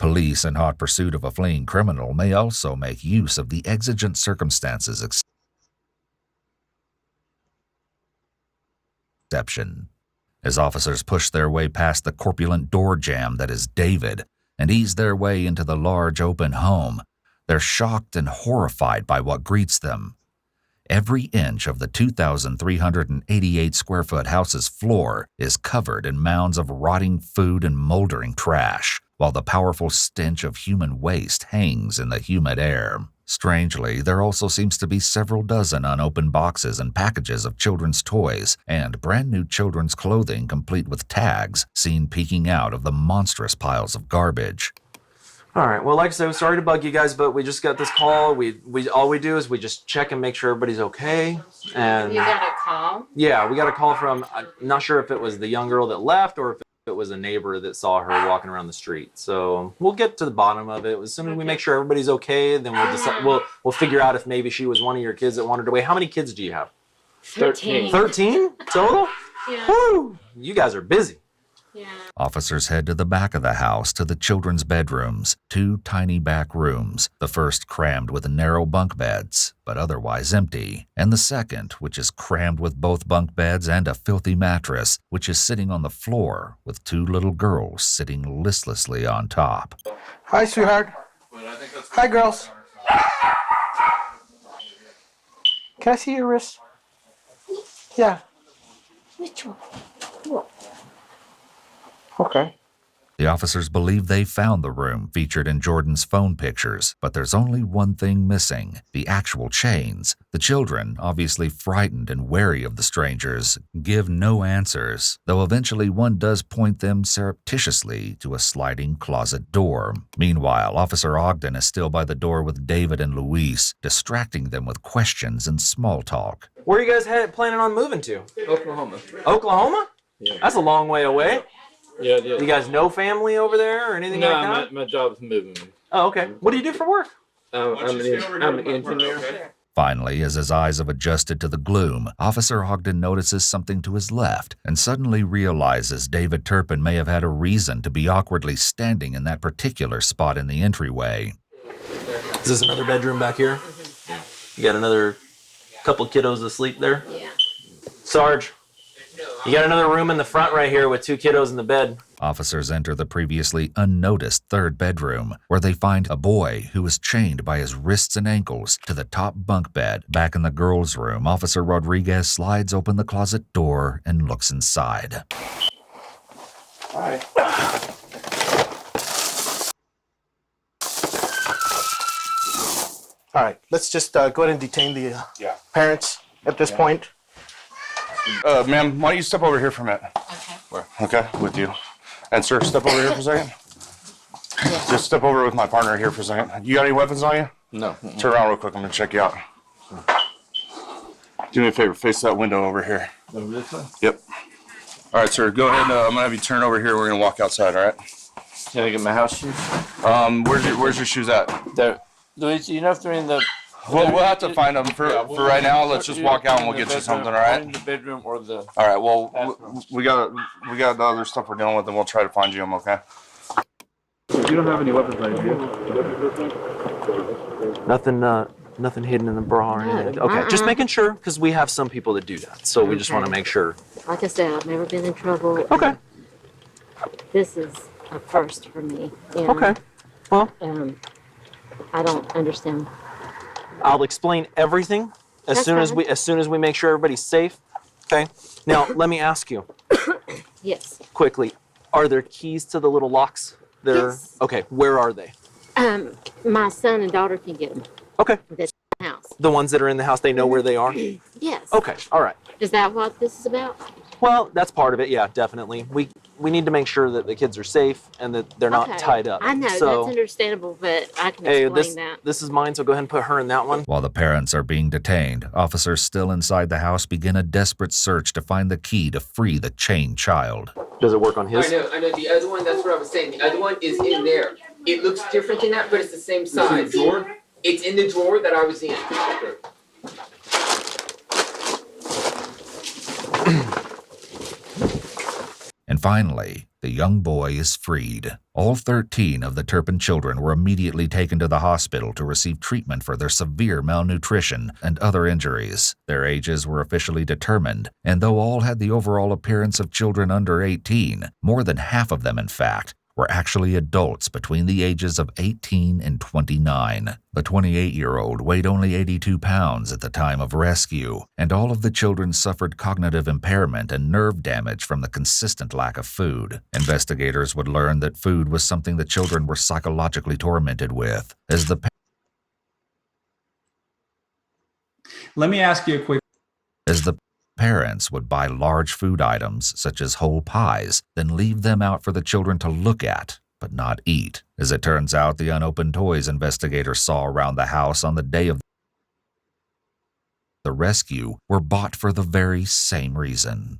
Police in hot pursuit of a fleeing criminal may also make use of the exigent circumstances exception. As officers push their way past the corpulent door jamb that is David and ease their way into the large open home, they're shocked and horrified by what greets them. Every inch of the 2,388-square-foot house's floor is covered in mounds of rotting food and moldering trash, while the powerful stench of human waste hangs in the humid air. Strangely, there also seems to be several dozen unopened boxes and packages of children's toys and brand-new children's clothing complete with tags seen peeking out of the monstrous piles of garbage. All right, well, like I said, sorry to bug you guys, but we just got this call. We all we do is we just check and make sure everybody's okay. And you got a call? Yeah, we got a call from, I'm not sure if it was the young girl that left or if it was a neighbor that saw her walking around the street. So we'll get to the bottom of it. As soon as we make sure everybody's okay, then we'll decide, we'll figure out if maybe she was one of your kids that wandered away. How many kids do you have? 13. 13 total? Yeah. Woo! You guys are busy. Yeah. Officers head to the back of the house to the children's bedrooms, 2 tiny back rooms, the first crammed with narrow bunk beds, but otherwise empty, and the second, which is crammed with both bunk beds and a filthy mattress, which is sitting on the floor with 2 little girls sitting listlessly on top. Hi, sweetheart. Hi, girls. Can I see your wrist? Yeah. Which one? What? Okay. The officers believe they found the room featured in Jordan's phone pictures, but there's only one thing missing: the actual chains. The children, obviously frightened and wary of the strangers, give no answers, though eventually one does point them surreptitiously to a sliding closet door. Meanwhile, Officer Ogden is still by the door with David and Luis, distracting them with questions and small talk. Where are you guys planning on moving to? Oklahoma. Oklahoma? Yeah. That's a long way away. Yeah, it is. You guys know family over there or anything like that? No, my job is moving me. Oh, okay. What do you do for work? I'm an engineer. Finally, as his eyes have adjusted to the gloom, Officer Ogden notices something to his left and suddenly realizes David Turpin may have had a reason to be awkwardly standing in that particular spot in the entryway. Is this another bedroom back here? You got another couple kiddos asleep there? Yeah. Sarge, you got another room in the front right here with 2 kiddos in the bed. Officers enter the previously unnoticed third bedroom, where they find a boy who is chained by his wrists and ankles to the top bunk bed. Back in the girls' room, Officer Rodriguez slides open the closet door and looks inside. All right. All right. Let's just go ahead and detain the parents at this point. Ma'am, why don't you step over here for a minute? Okay. Where? Okay, with you. And sir, step over here for a second. Just step over with my partner here for a second. You got any weapons on you? No. Turn around real quick, I'm gonna check you out. Do me a favor, face that window over here. Over this way? Yep. All right, sir, go ahead. I'm gonna have you turn over here. We're gonna walk outside, all right? Can I get my house shoes? Where's your shoes at? There. Luis, you know if they're in the... We'll have to find them. For right now, let's just walk out and we'll get you something, all right? In the bedroom or the... All right, well, we got the other stuff we're dealing with, and we'll try to find you them, okay? You don't have any weapons on you? Nothing hidden in the bra or anything? Okay, just making sure, because we have some people that do that, so we just want to make sure. Like I said, I've never been in trouble. Okay. This is a first for me. And, Okay. Well, I don't understand. I'll explain everything as soon as we make sure everybody's safe. Okay. Now let me ask you Yes. quickly: are there keys to the little locks? Yes. Okay. Where are they? My son and daughter can get them. Okay. This house. The ones that are in the house, they know where they are. Yes. Okay. All right. Is that what this is about? Well, that's part of it. Yeah, definitely. We need to make sure that the kids are safe and that they're not Okay. tied up. I know, So, that's understandable, but I can hey, explain that. this is mine. So go ahead and put her in that one. While the parents are being detained, officers still inside the house begin a desperate search to find the key to free the chained child. Does it work on his? I know. The other one, that's what I was saying. The other one is in there. It looks different than that, but it's the same size. It's in the drawer? It's in the drawer that I was in. And finally, the young boy is freed. All 13 of the Turpin children were immediately taken to the hospital to receive treatment for their severe malnutrition and other injuries. Their ages were officially determined, and though all had the overall appearance of children under 18, more than half of them, in fact, were actually adults between the ages of 18 and 29. The 28-year-old weighed only 82 pounds at the time of rescue, and all of the children suffered cognitive impairment and nerve damage from the consistent lack of food. Investigators would learn that food was something the children were psychologically tormented with, as the Let me ask you a quick. parents would buy large food items such as whole pies, then leave them out for the children to look at, but not eat. As it turns out, the unopened toys investigators saw around the house on the day of the rescue were bought for the very same reason.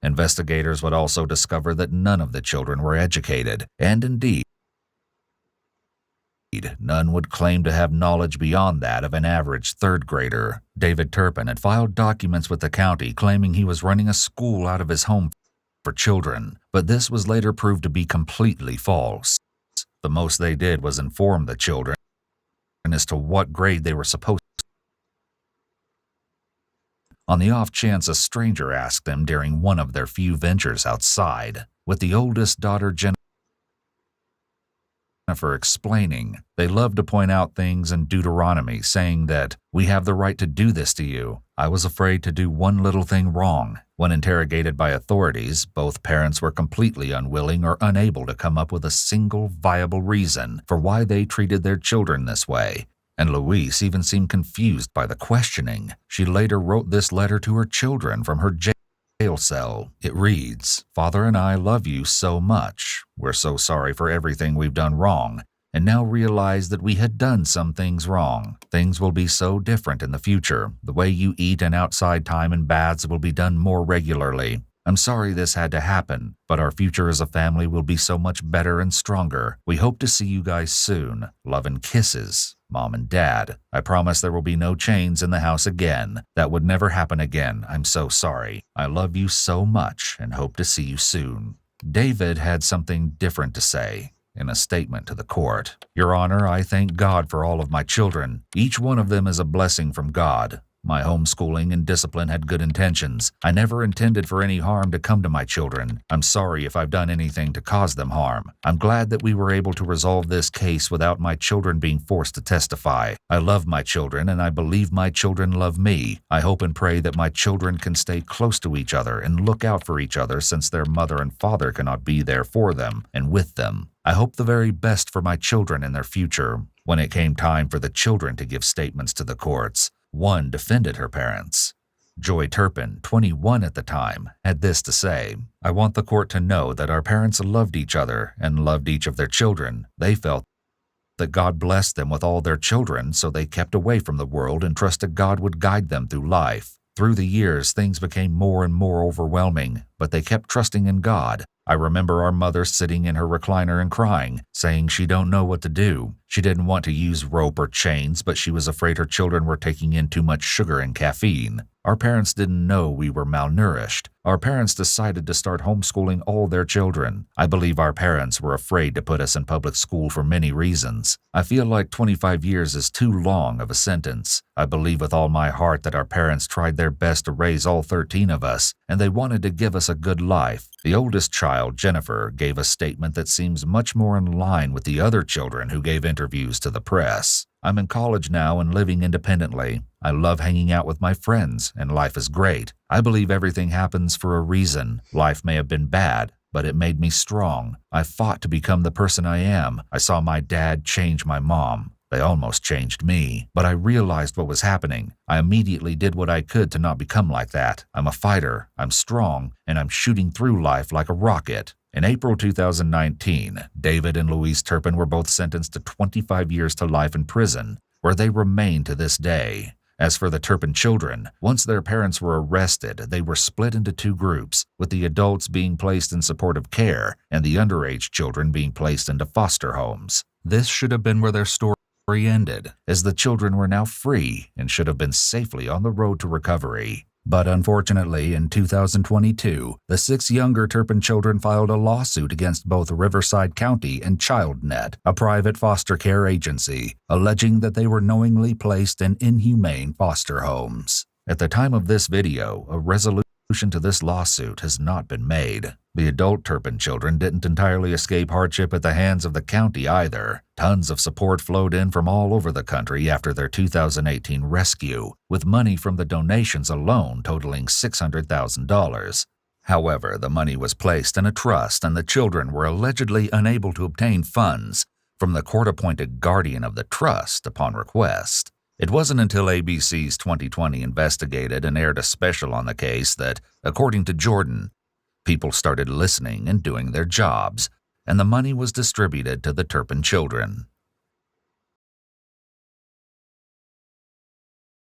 Investigators would also discover that none of the children were educated, and indeed, none would claim to have knowledge beyond that of an average third grader. David Turpin had filed documents with the county claiming he was running a school out of his home for children, but this was later proved to be completely false. The most they did was inform the children as to what grade they were supposed to. On the off chance a stranger asked them during one of their few ventures outside, with the oldest daughter Jennifer explaining, they love to point out things in Deuteronomy saying that, "We have the right to do this to you. I was afraid to do one little thing wrong." When interrogated by authorities, both parents were completely unwilling or unable to come up with a single viable reason for why they treated their children this way. And Louise even seemed confused by the questioning. She later wrote this letter to her children from her jail cell. It reads, "Father and I love you so much. We're so sorry for everything we've done wrong, and now realize that we had done some things wrong. Things will be so different in the future. The way you eat and outside time and baths will be done more regularly. I'm sorry this had to happen, but our future as a family will be so much better and stronger. We hope to see you guys soon. Love and kisses, Mom and Dad. I promise there will be no chains in the house again. That would never happen again. I'm so sorry. I love you so much and hope to see you soon." David had something different to say. In a statement to the court, "Your Honor, I thank God for all of my children. Each one of them is a blessing from God. My homeschooling and discipline had good intentions. I never intended for any harm to come to my children. I'm sorry if I've done anything to cause them harm. I'm glad that we were able to resolve this case without my children being forced to testify. I love my children and I believe my children love me. I hope and pray that my children can stay close to each other and look out for each other since their mother and father cannot be there for them and with them. I hope the very best for my children and their future." When it came time for the children to give statements to the courts, one defended her parents. Joy Turpin, 21 at the time, had this to say, "I want the court to know that our parents loved each other and loved each of their children. They felt that God blessed them with all their children, so they kept away from the world and trusted God would guide them through life. Through the years, things became more and more overwhelming, but they kept trusting in God. I remember our mother sitting in her recliner and crying, saying she don't know what to do. She didn't want to use rope or chains, but she was afraid her children were taking in too much sugar and caffeine. Our parents didn't know we were malnourished. Our parents decided to start homeschooling all their children. I believe our parents were afraid to put us in public school for many reasons. I feel like 25 years is too long of a sentence. I believe with all my heart that our parents tried their best to raise all 13 of us, and they wanted to give us a good life. The oldest child, Jennifer, gave a statement that seems much more in line with the other children who gave interviews to the press. I'm in college now and living independently. I love hanging out with my friends, and life is great. I believe everything happens for a reason. Life may have been bad, but it made me strong. I fought to become the person I am. I saw my dad change my mom. They almost changed me, but I realized what was happening. I immediately did what I could to not become like that. I'm a fighter, I'm strong, and I'm shooting through life like a rocket." In April 2019, David and Louise Turpin were both sentenced to 25 years to life in prison, where they remain to this day. As for the Turpin children, once their parents were arrested, they were split into two groups, with the adults being placed in supportive care and the underage children being placed into foster homes. This should have been where their story ended, as the children were now free and should have been safely on the road to recovery. But unfortunately, in 2022, the 6 younger Turpin children filed a lawsuit against both Riverside County and ChildNet, a private foster care agency, alleging that they were knowingly placed in inhumane foster homes. At the time of this video, a resolution to this lawsuit has not been made. The adult Turpin children didn't entirely escape hardship at the hands of the county either. Tons of support flowed in from all over the country after their 2018 rescue, with money from the donations alone totaling $600,000. However, the money was placed in a trust and the children were allegedly unable to obtain funds from the court-appointed guardian of the trust upon request. It wasn't until ABC's 2020 investigated and aired a special on the case that, according to Jordan, people started listening and doing their jobs, and the money was distributed to the Turpin children.